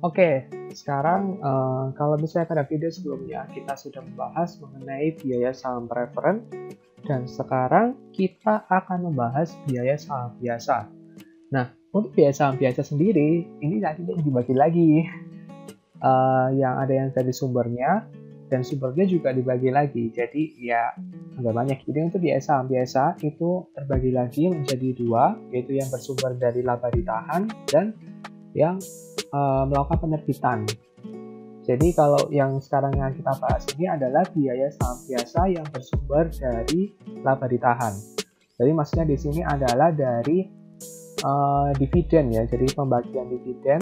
Oke, sekarang kalau misalnya pada video sebelumnya kita sudah membahas mengenai biaya saham preferen, dan sekarang kita akan membahas biaya saham biasa. Nah, untuk biaya saham biasa sendiri, ini nanti dibagi lagi. Yang ada yang dari sumbernya, dan sumbernya juga dibagi lagi. Jadi ya agak banyak. Jadi untuk biaya saham biasa itu terbagi lagi menjadi dua, yaitu yang bersumber dari laba ditahan dan yang melakukan penerbitan. Jadi kalau yang sekarang yang kita bahas ini adalah biaya saham biasa yang bersumber dari laba ditahan. Jadi maksudnya di sini adalah dari dividen ya. Jadi pembagian dividen.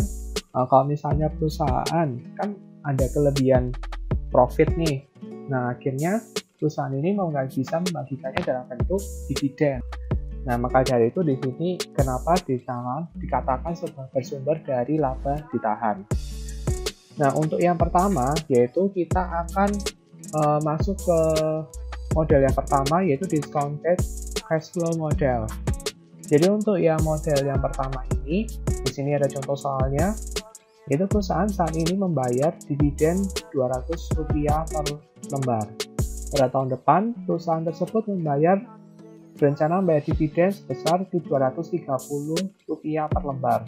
Kalau misalnya perusahaan kan ada kelebihan profit nih. Nah akhirnya perusahaan ini mau nggak bisa membagikannya dalam bentuk dividen. Nah, maka dari itu di sini kenapa dikatakan bersumber dari laba ditahan. Nah, untuk yang pertama yaitu kita akan masuk ke model yang pertama, yaitu discounted cash flow model. Jadi untuk yang model yang pertama ini, di sini ada contoh soalnya, yaitu perusahaan saat ini membayar dividen Rp200 per lembar. Pada tahun depan, perusahaan tersebut berencana membayar dividen sebesar Rp230 per lembar.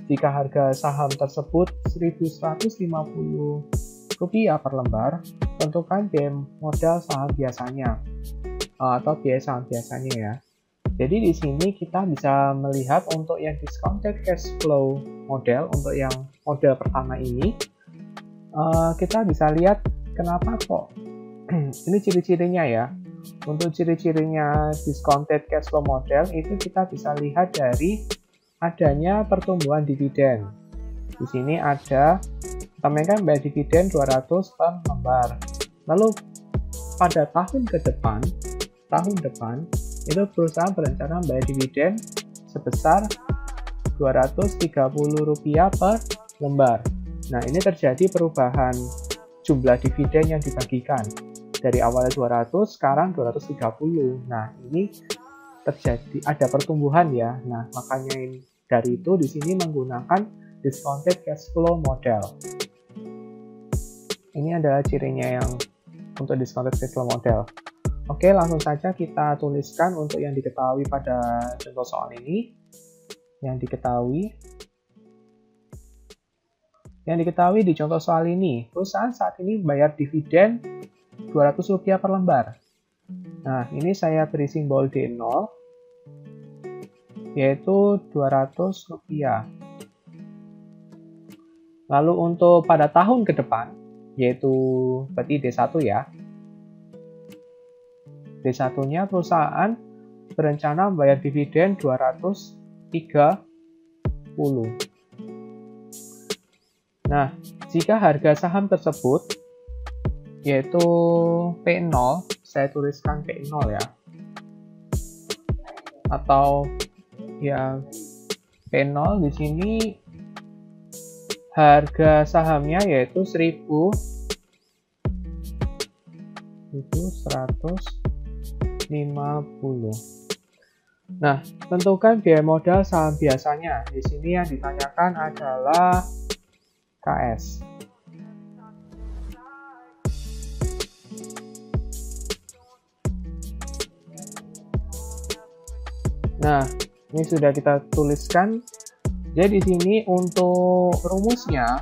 Jika harga saham tersebut Rp1.150 per lembar, tentukan biaya modal saham biasanya atau biaya saham biasanya ya. Jadi di sini kita bisa melihat untuk yang discounted cash flow model, untuk yang model pertama ini, kita bisa lihat kenapa kok ini ciri-cirinya ya. Untuk ciri-cirinya discounted cash flow model itu kita bisa lihat dari adanya pertumbuhan dividen. Di sini ada kita bayar dividen 200 per lembar. Lalu pada tahun depan itu perusahaan berencana membayar dividen sebesar Rp230 per lembar. Nah, ini terjadi perubahan jumlah dividen yang dibagikan. Dari awalnya 200, sekarang 230. Nah, ini terjadi ada pertumbuhan ya. Nah, makanya dari itu di sini menggunakan discounted cash flow model. Ini adalah cirinya yang untuk discounted cash flow model. Oke, langsung saja kita tuliskan untuk yang diketahui pada contoh soal ini. Yang diketahui di contoh soal ini, perusahaan saat ini membayar dividen Rp200 per lembar. Nah, ini saya beri simbol D0, yaitu Rp200. Lalu untuk pada tahun ke depan, yaitu berarti D1 ya. D1-nya perusahaan berencana membayar dividen Rp230. Nah, jika harga saham tersebut yaitu P0, saya tuliskan P0 ya, atau ya P0 di sini harga sahamnya yaitu 1.150. Nah, tentukan biaya modal saham biasanya. Di sini yang ditanyakan adalah KS. Nah, ini sudah kita tuliskan. Jadi di sini untuk rumusnya,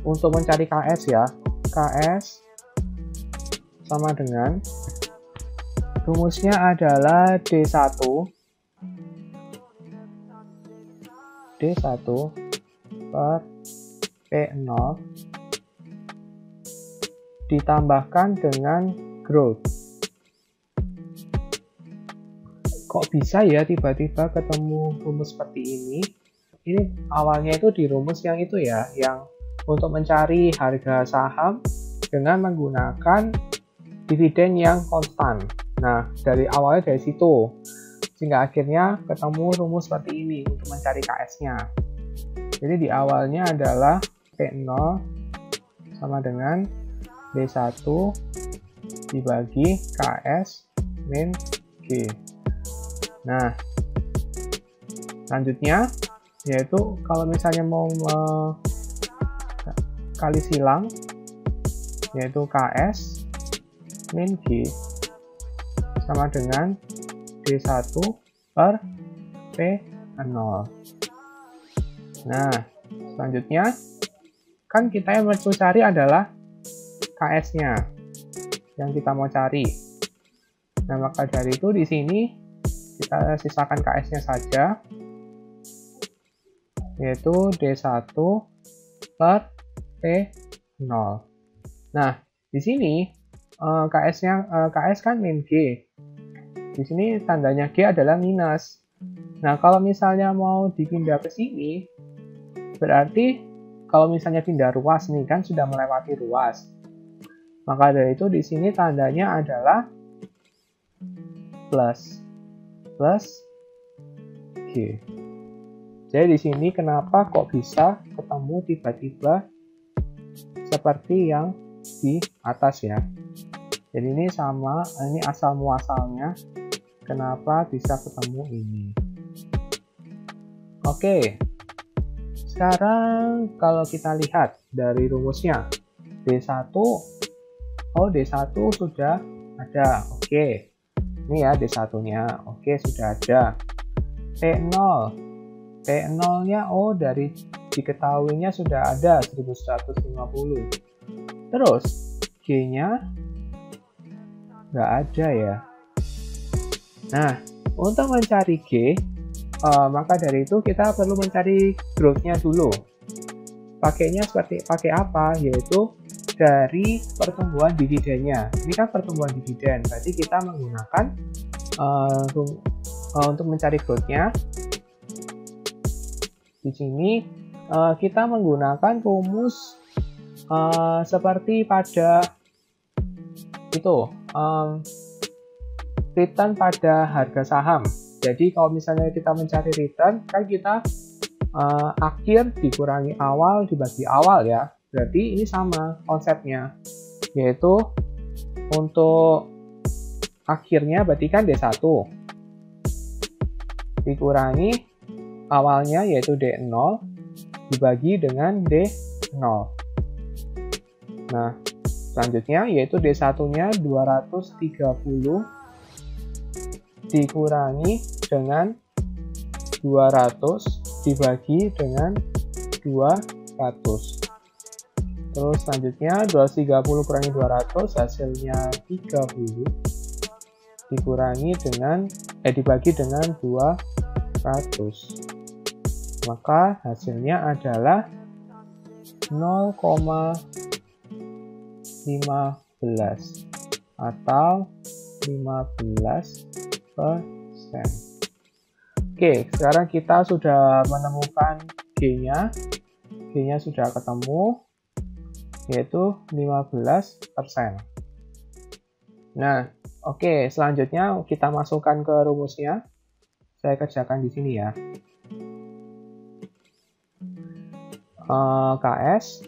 untuk mencari KS ya, KS sama dengan rumusnya adalah D1 per P0 ditambahkan dengan growth. Kok bisa ya tiba-tiba ketemu rumus seperti ini? Ini awalnya itu di rumus yang itu ya, yang untuk mencari harga saham dengan menggunakan dividen yang konstan. Nah, dari awalnya dari situ, sehingga akhirnya ketemu rumus seperti ini untuk mencari KS-nya. Jadi di awalnya adalah P0 sama dengan D1 dibagi KS min G. Nah, selanjutnya yaitu kalau misalnya mau kali silang, yaitu KS min G sama dengan D1 per P0. Nah, selanjutnya, kan kita yang mau cari adalah KS-nya yang kita mau cari. Nah, maka dari itu di sini kita sisakan KS-nya saja, yaitu D1 per P0. Nah, di sini KS kan min G. Di sini tandanya G adalah minus. Nah, kalau misalnya mau dipindah ke sini, berarti kalau misalnya pindah ruas nih, kan sudah melewati ruas. Maka dari itu di sini tandanya adalah plus G. Jadi di sini kenapa kok bisa ketemu tiba-tiba seperti yang di atas ya. Jadi ini sama, ini asal muasalnya kenapa bisa ketemu ini. Oke. Sekarang kalau kita lihat dari rumusnya, D1, D1 sudah ada, oke. Ini ya D1-nya, oke sudah ada. P0, P0-nya, dari diketahuinya sudah ada 1150. Terus, G-nya nggak ada ya. Nah, untuk mencari G, maka dari itu kita perlu mencari growth-nya dulu. Pakainya pakai apa? Yaitu dari pertumbuhan dividennya. Ini kan pertumbuhan dividen, berarti kita menggunakan untuk mencari growth-nya. Di sini kita menggunakan rumus seperti pada itu return pada harga saham. Jadi kalau misalnya kita mencari return, kan kita akhir dikurangi awal dibagi awal ya. Berarti ini sama konsepnya, yaitu untuk akhirnya berarti kan D1 dikurangi awalnya yaitu D0 dibagi dengan D0. Nah, selanjutnya yaitu D1-nya 230 dikurangi dengan 200 dibagi dengan 200. Terus selanjutnya 230 kurangi 200 hasilnya 30 dikurangi dengan dibagi dengan 200. Maka hasilnya adalah 0,15 atau 15%. Oke, sekarang kita sudah menemukan G-nya. G-nya sudah ketemu, yaitu 15%. Nah, oke, selanjutnya kita masukkan ke rumusnya. Saya kerjakan di sini ya. KS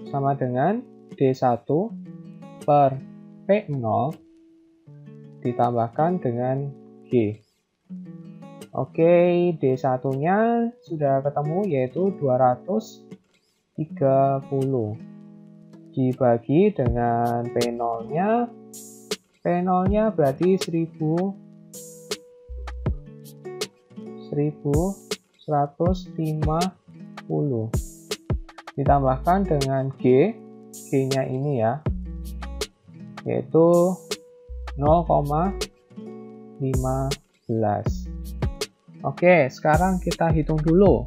sama dengan D1 per P0 ditambahkan dengan G. Oke, D1-nya sudah ketemu yaitu 230 dibagi dengan P0-nya. P0-nya berarti 1150 ditambahkan dengan G. G-nya ini ya, yaitu 0,15. Oke, sekarang kita hitung dulu.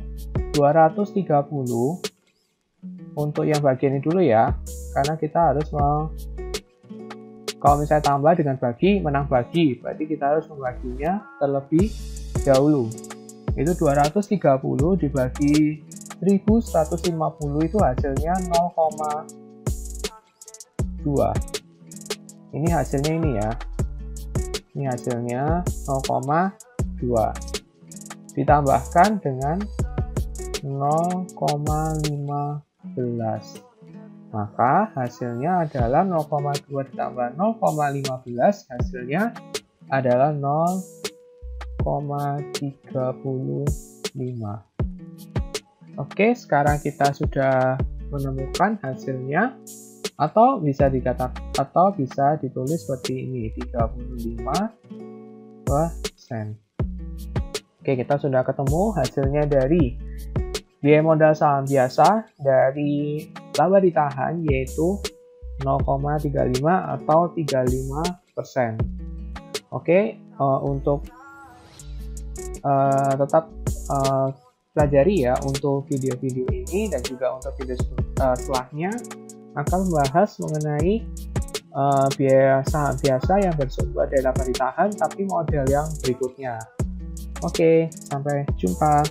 230 untuk yang bagian ini dulu ya, karena kita harus kalau misalnya tambah dengan bagi, menang bagi, berarti kita harus membaginya terlebih dahulu. Itu 230 dibagi 1150 itu hasilnya 0,2. Ini hasilnya ini ya. Ini hasilnya 0,2. Ditambahkan dengan 0,15. Maka hasilnya adalah 0,2 ditambah 0,15, hasilnya adalah 0,35. Oke, sekarang kita sudah menemukan hasilnya, atau bisa ditulis seperti ini, 35%. Oke, kita sudah ketemu hasilnya dari biaya modal saham biasa dari laba ditahan, yaitu 0,35 atau 35%. Oke, untuk tetap pelajari ya untuk video-video ini, dan juga untuk video setelahnya akan membahas mengenai biaya saham biasa yang bersumber dari laba ditahan tapi model yang berikutnya. Oke, sampai jumpa.